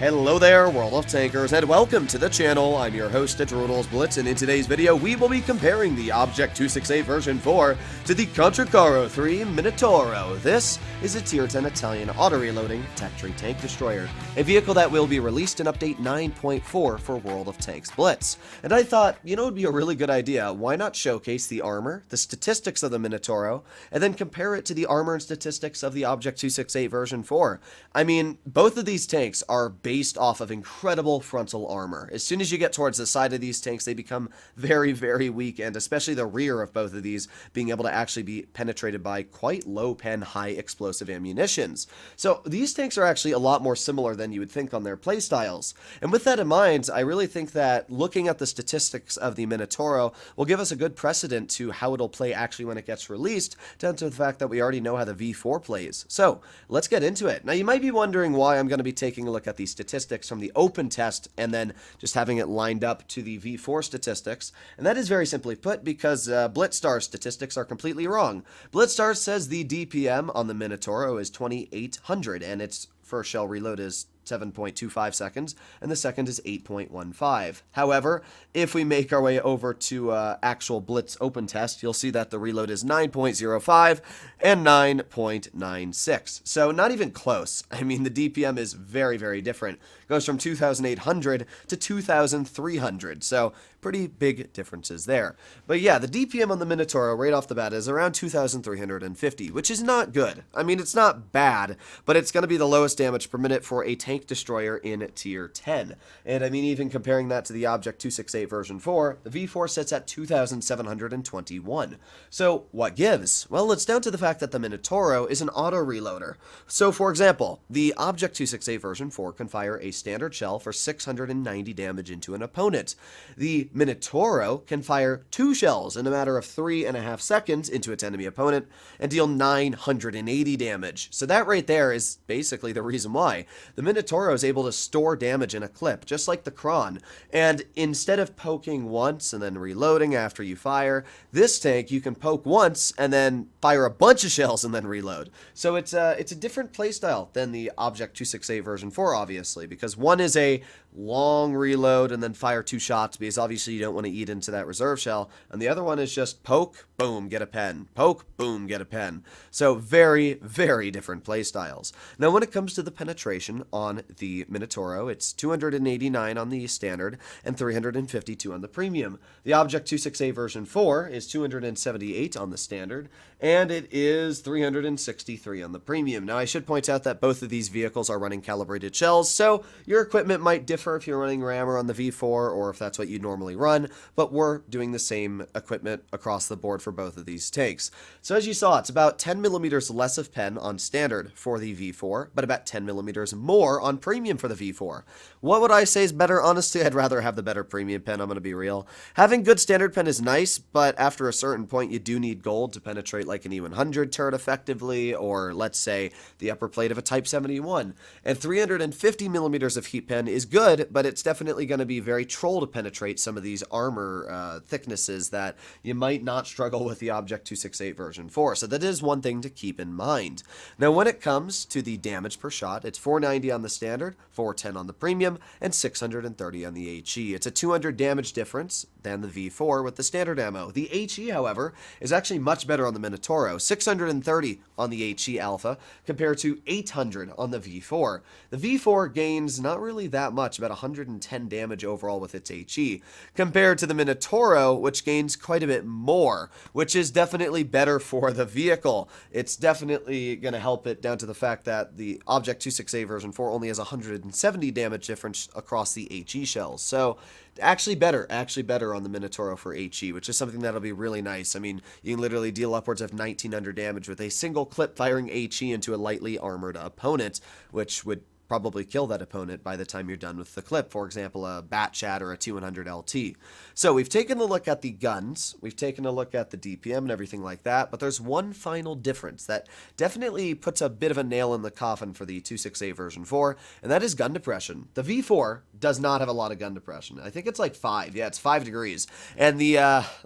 Hello there, World of Tankers, and welcome to the channel. I'm your host, Droodles Blitz, and in today's video, we will be comparing the Object 268 version 4 to the Contracaro 3 Minotauro. This is a Tier 10 Italian auto-reloading tech-tree tank destroyer, a vehicle that will be released in Update 9.4 for World of Tanks Blitz. And I thought, it would be a really good idea. Why not showcase the armor, the statistics of the Minotauro, and then compare it to the armor and statistics of the Object 268 version 4? I mean, both of these tanks are based off of incredible frontal armor. As soon as you get towards the side of these tanks, they become very, very weak, and especially the rear of both of these being able to actually be penetrated by quite low pen, high explosive ammunitions. So these tanks are actually a lot more similar than you would think on their playstyles. And with that in mind, I really think that looking at the statistics of the Minotauro will give us a good precedent to how it'll play actually when it gets released, down to the fact that we already know how the V4 plays. So let's get into it. Now you might be wondering why I'm going to be taking a look at these statistics from the open test and then just having it lined up to the V4 statistics, and that is very simply put because Blitzstar's statistics are completely wrong. Blitzstar says the DPM on the Minotauro is 2800 and its first shell reload is 7.25 seconds, and the second is 8.15. However, if we make our way over to actual Blitz open test, you'll see that the reload is 9.05 and 9.96. So not even close. I mean, the DPM is very, very different. It goes from 2,800 to 2,300. So pretty big differences there. But yeah, the DPM on the Minotauro right off the bat is around 2,350, which is not good. I mean, it's not bad, but it's going to be the lowest damage per minute for a tank destroyer in tier 10. And I mean, even comparing that to the Object 268 version 4, the V4 sits at 2,721. So what gives? Well, it's down to the fact that the Minotauro is an auto reloader. So for example, the Object 268 version 4 can fire a standard shell for 690 damage into an opponent. The Minotauro can fire 2 shells in a matter of 3.5 seconds into its enemy opponent and deal 980 damage. So that right there is basically the reason why. The Minotauro is able to store damage in a clip, just like the Kron. And instead of poking once and then reloading after you fire, this tank you can poke once and then fire a bunch of shells and then reload. So it's a different playstyle than the Object 268 version 4, obviously, because one is a long reload and then fire 2 shots because obviously you don't want to eat into that reserve shell, and the other one is just poke, boom, get a pen, poke, boom, get a pen. So very, very different playstyles. Now when it comes to the penetration on the Minotauro, it's 289 on the standard and 352 on the premium. The Object 268 version 4 is 278 on the standard and it is 363 on the premium. Now I should point out that both of these vehicles are running calibrated shells, so your equipment might differ if you're running rammer on the V4 or if that's what you normally run, but we're doing the same equipment across the board for both of these tanks. So as you saw, it's about 10 millimeters less of pen on standard for the V4, but about 10 millimeters more on premium for the V4. What would I say is better? Honestly, I'd rather have the better premium pen, I'm going to be real. Having good standard pen is nice, but after a certain point you do need gold to penetrate like an E100 turret effectively, or let's say the upper plate of a Type 71. And 350 millimeters of heat pen is good, but it's definitely going to be very troll to penetrate some of these armor thicknesses that you might not struggle with the Object 268 version 4. So that is one thing to keep in mind. Now when it comes to the damage per shot, it's 490 on the standard, 410 on the premium, and 630 on the HE. It's a 200 damage difference than the V4 with the standard ammo. The HE, however, is actually much better on the Minotauro, 630 on the HE Alpha compared to 800 on the V4. The V4 gains not really that much, about 110 damage overall with its HE, compared to the Minotauro, which gains quite a bit more, which is definitely better for the vehicle. It's definitely going to help it, down to the fact that the Object 268 version 4 only has 170 damage difference across the HE shells. So actually better on the Minotauro for HE, which is something that'll be really nice. I mean, you can literally deal upwards of 1900 damage with a single clip firing HE into a lightly armored opponent, which would probably kill that opponent by the time you're done with the clip. For example, a Bat Chat or a 200 LT. So we've taken a look at the guns, we've taken a look at the DPM and everything like that, but there's one final difference that definitely puts a bit of a nail in the coffin for the 268 version 4, and that is gun depression. The V4 does not have a lot of gun depression. I think it's like 5. Yeah, it's 5 degrees. And the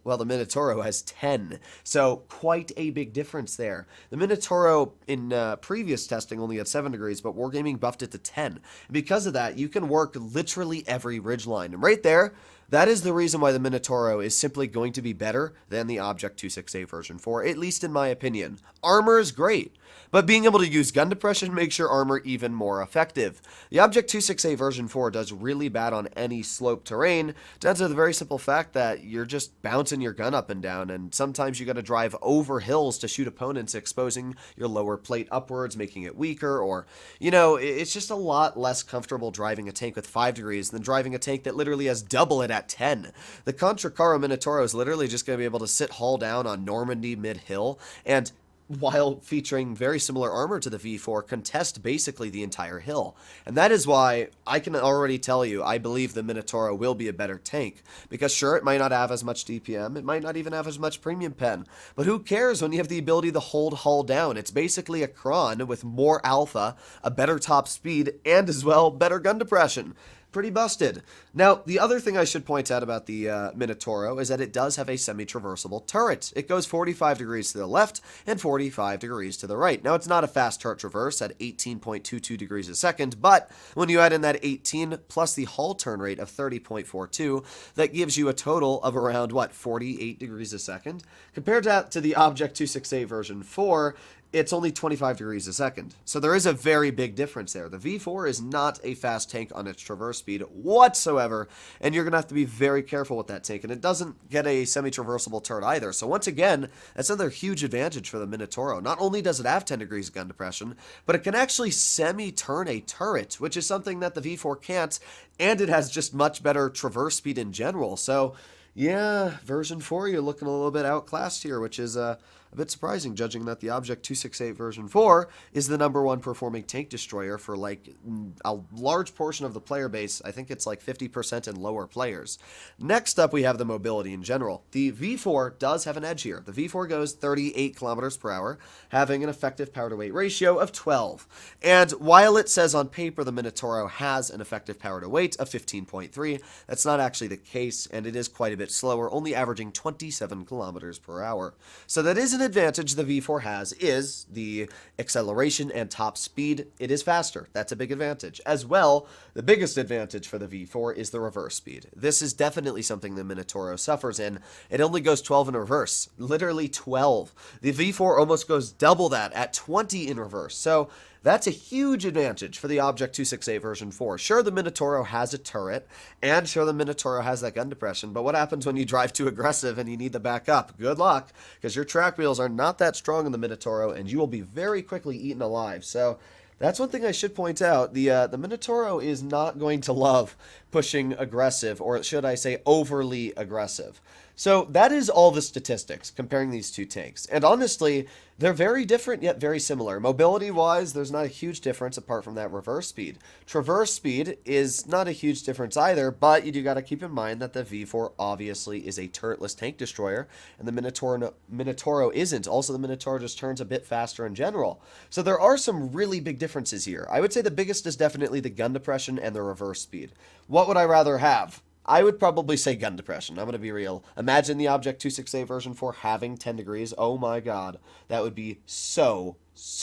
Minotauro has 10. So quite a big difference there. The Minotauro in previous testing only had 7 degrees, but Wargaming buffed it to 10. Because of that, you can work literally every ridgeline. And right there, that is the reason why the Minotauro is simply going to be better than the Object 268 version 4, at least in my opinion. Armor is great, but being able to use gun depression makes your armor even more effective. The Object 268 version 4 does really bad on any slope terrain, down to the very simple fact that you're just bouncing your gun up and down, and sometimes you gotta drive over hills to shoot opponents, exposing your lower plate upwards, making it weaker, or, you know, it's just a lot less comfortable driving a tank with 5 degrees than driving a tank that literally has double it at 10. The Contracaro Minotauro is literally just going to be able to sit hull down on Normandy mid-hill, and while featuring very similar armor to the V4, contest basically the entire hill. And that is why I can already tell you I believe the Minotauro will be a better tank. Because sure, it might not have as much DPM, it might not even have as much premium pen, but who cares when you have the ability to hold hull down? It's basically a Kron with more alpha, a better top speed, and as well, better gun depression. Pretty busted. Now, the other thing I should point out about the Minotauro is that it does have a semi-traversable turret. It goes 45 degrees to the left and 45 degrees to the right. Now, it's not a fast turret traverse at 18.22 degrees a second, but when you add in that 18 plus the hull turn rate of 30.42, that gives you a total of around, 48 degrees a second? Compared to the Object 268 version 4, it's only 25 degrees a second. So there is a very big difference there. The V4 is not a fast tank on its traverse speed whatsoever, and you're going to have to be very careful with that tank. And it doesn't get a semi-traversable turret either. So once again, that's another huge advantage for the Minotauro. Not only does it have 10 degrees of gun depression, but it can actually semi-turn a turret, which is something that the V4 can't, and it has just much better traverse speed in general. So yeah, version 4, you're looking a little bit outclassed here, which is a bit surprising, judging that the Object 268 version 4 is the #1 performing tank destroyer for like a large portion of the player base. I think it's like 50% in lower players. Next up, we have the mobility in general. The V4 does have an edge here. The V4 goes 38 kilometers per hour, having an effective power to weight ratio of 12. And while it says on paper the Minotauro has an effective power to weight of 15.3, that's not actually the case, and it is quite a bit slower, only averaging 27 kilometers per hour. So that is an advantage the V4 has, is the acceleration and top speed. It is faster. That's a big advantage. As well, the biggest advantage for the V4 is the reverse speed. This is definitely something the Minotauro suffers in. It only goes 12 in reverse. Literally 12. The V4 almost goes double that at 20 in reverse. So that's a huge advantage for the Object 268 version 4. Sure, the Minotauro has a turret, and sure, the Minotauro has that gun depression, but what happens when you drive too aggressive and you need to back up? Good luck, because your track wheels are not that strong in the Minotauro, and you will be very quickly eaten alive. So that's one thing I should point out. The Minotauro is not going to love pushing aggressive, or should I say overly aggressive. So that is all the statistics comparing these two tanks. And honestly, they're very different yet very similar. Mobility-wise, there's not a huge difference apart from that reverse speed. Traverse speed is not a huge difference either, but you do got to keep in mind that the V4 obviously is a turretless tank destroyer, and the Minotauro isn't. Also, the Minotauro just turns a bit faster in general. So there are some really big differences here. I would say the biggest is definitely the gun depression and the reverse speed. What would I rather have? I would probably say gun depression. I'm going to be real. Imagine the Object 268 version 4 having 10 degrees. Oh my god. That would be so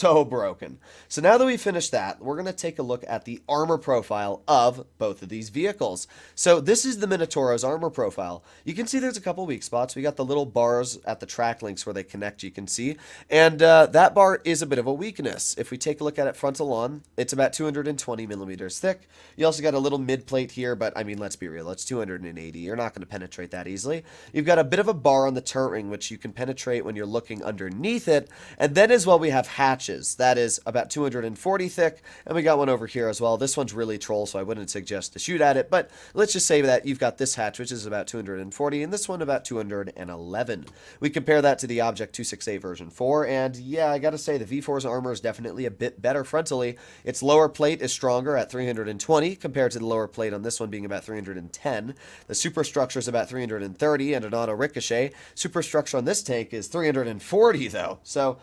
broken. So now that we've finished that, we're going to take a look at the armor profile of both of these vehicles. So this is the Minotauro's armor profile. You can see there's a couple weak spots. We got the little bars at the track links where they connect, you can see. And that bar is a bit of a weakness. If we take a look at it frontal on, it's about 220 millimeters thick. You also got a little mid plate here, but I mean, let's be real, it's 280. You're not going to penetrate that easily. You've got a bit of a bar on the turret ring, which you can penetrate when you're looking underneath it. And then as well, we have hatches. That is about 240 thick, and we got one over here as well. This one's really troll, so I wouldn't suggest to shoot at it, but let's just say that you've got this hatch, which is about 240, and this one about 211. We compare that to the Object 268 version 4, and yeah, I gotta say, the V4's armor is definitely a bit better frontally. Its lower plate is stronger at 320, compared to the lower plate on this one being about 310. The superstructure is about 330, and an auto ricochet. Superstructure on this tank is 340, though, so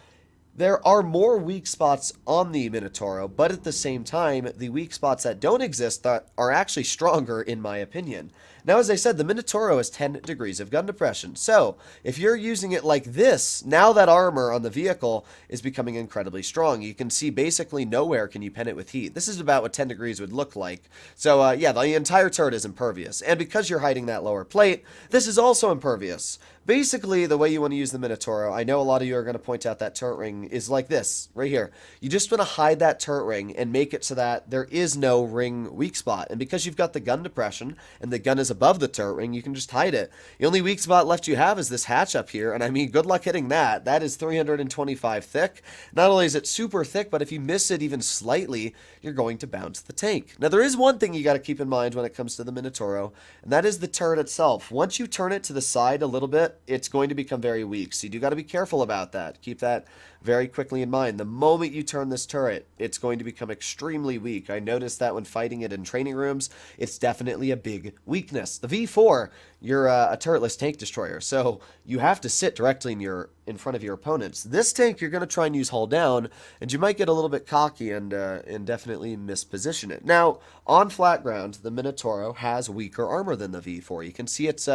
there are more weak spots on the Minotauro, but at the same time, the weak spots that don't exist that are actually stronger, in my opinion. Now, as I said, the Minotauro has 10 degrees of gun depression. So, if you're using it like this, now that armor on the vehicle is becoming incredibly strong. You can see basically nowhere can you pen it with heat. This is about what 10 degrees would look like. So, yeah, the entire turret is impervious. And because you're hiding that lower plate, this is also impervious. Basically, the way you want to use the Minotauro, I know a lot of you are going to point out that turret ring is like this, right here. You just want to hide that turret ring and make it so that there is no ring weak spot. And because you've got the gun depression and the gun is above the turret ring, you can just hide it. The only weak spot left you have is this hatch up here, and I mean, good luck hitting that. That is 325 thick. Not only is it super thick, but if you miss it even slightly, you're going to bounce the tank. Now, there is one thing you got to keep in mind when it comes to the Minotauro, and that is the turret itself. Once you turn it to the side a little bit, it's going to become very weak. So you do got to be careful about that. Keep that very quickly in mind. The moment you turn this turret, it's going to become extremely weak. I noticed that when fighting it in training rooms, it's definitely a big weakness. The V4, you're a turretless tank destroyer, so you have to sit directly in front of your opponents. This tank, you're going to try and use hull down, and you might get a little bit cocky and definitely misposition it. Now, on flat ground, the Minotauro has weaker armor than the V4. You can see its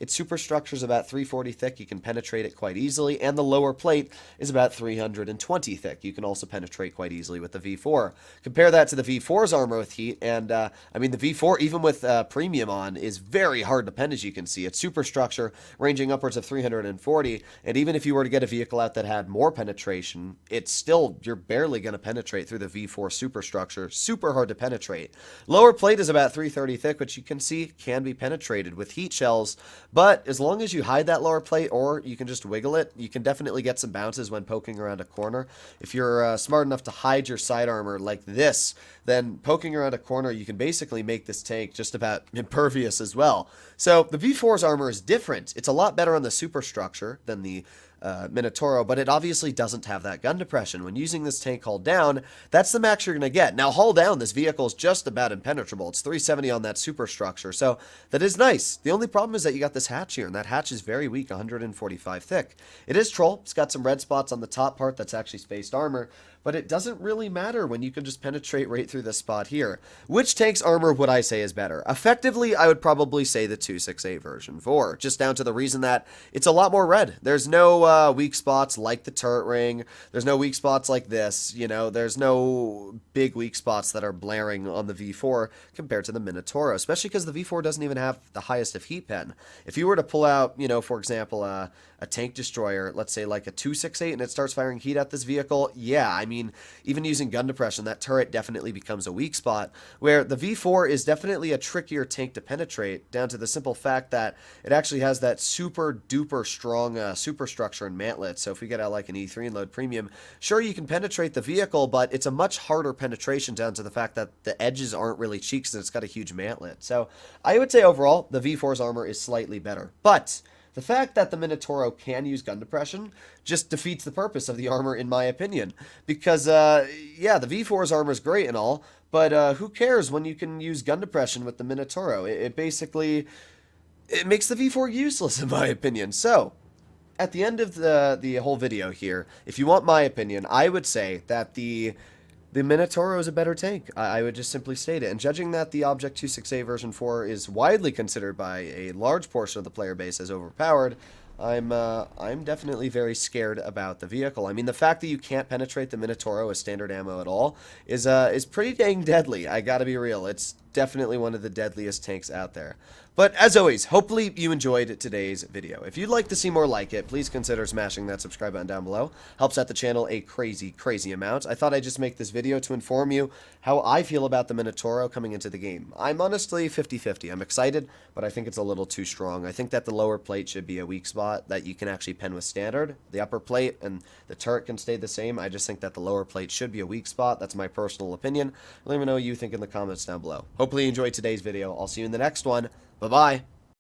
superstructure is about 340 thick. You can penetrate it quite easily, and the lower plate is about 320 thick. You can also penetrate quite easily with the V4. Compare that to the V4's armor with heat, and I mean, the V4, even with premium on, is very hard to pen, as you can see. Its superstructure ranging upwards of 340, and even if you were to get a vehicle out that had more penetration, it's still, you're barely going to penetrate through the V4 superstructure. Super hard to penetrate. Lower plate is about 330 thick, which you can see can be penetrated with heat shells, but as long as you hide that lower plate, or you can just wiggle it, you can definitely get some bounces when poking around a corner. If you're smart enough to hide your side armor like this, then poking around a corner, you can basically make this tank just about impervious as well. So the V4's armor is different. It's a lot better on the superstructure than the Minotauro, but it obviously doesn't have that gun depression. When using this tank hull down, that's the max you're going to get. Now, hull down, this vehicle is just about impenetrable. It's 370 on that superstructure, so that is nice. The only problem is that you got this hatch here, and that hatch is very weak, 145 thick. It is troll. It's got some red spots on the top part that's actually spaced armor, but it doesn't really matter when you can just penetrate right through this spot here. Which tank's armor would I say is better? Effectively, I would probably say the 268 version 4, just down to the reason that it's a lot more red. There's no weak spots like the turret ring. There's no weak spots like this. You know, there's no big weak spots that are blaring on the V4 compared to the Minotauro, especially because the V4 doesn't even have the highest of heat pen. If you were to pull out, you know, for example, a tank destroyer, let's say like a 268, and it starts firing heat at this vehicle, yeah, I mean, even using gun depression, that turret definitely becomes a weak spot, where the V4 is definitely a trickier tank to penetrate, down to the simple fact that it actually has that super duper strong superstructure and mantlet. So if we get out like an E3 and load premium, sure, you can penetrate the vehicle, but it's a much harder penetration down to the fact that the edges aren't really cheeks and it's got a huge mantlet. So I would say overall, the V4's armor is slightly better, but the fact that the Minotauro can use gun depression just defeats the purpose of the armor, in my opinion. Because, yeah, the V4's armor is great and all, but who cares when you can use gun depression with the Minotauro? It basically, it makes the V4 useless, in my opinion. So, at the end of the whole video here, if you want my opinion, I would say that the Minotauro is a better tank. I would just simply state it. And judging that the Object 268 version 4 is widely considered by a large portion of the player base as overpowered, I'm definitely very scared about the vehicle. I mean, the fact that you can't penetrate the Minotauro with standard ammo at all is pretty dang deadly. I gotta be real. It's definitely one of the deadliest tanks out there. But as always, hopefully you enjoyed today's video. If you'd like to see more like it, please consider smashing that subscribe button down below. Helps out the channel a crazy, crazy amount. I thought I'd just make this video to inform you how I feel about the Minotauro coming into the game. I'm honestly 50-50. I'm excited, but I think it's a little too strong. I think that the lower plate should be a weak spot that you can actually pen with standard. The upper plate and the turret can stay the same. I just think that the lower plate should be a weak spot. That's my personal opinion. Let me know what you think in the comments down below. Hopefully you enjoyed today's video. I'll see you in the next one. Bye-bye.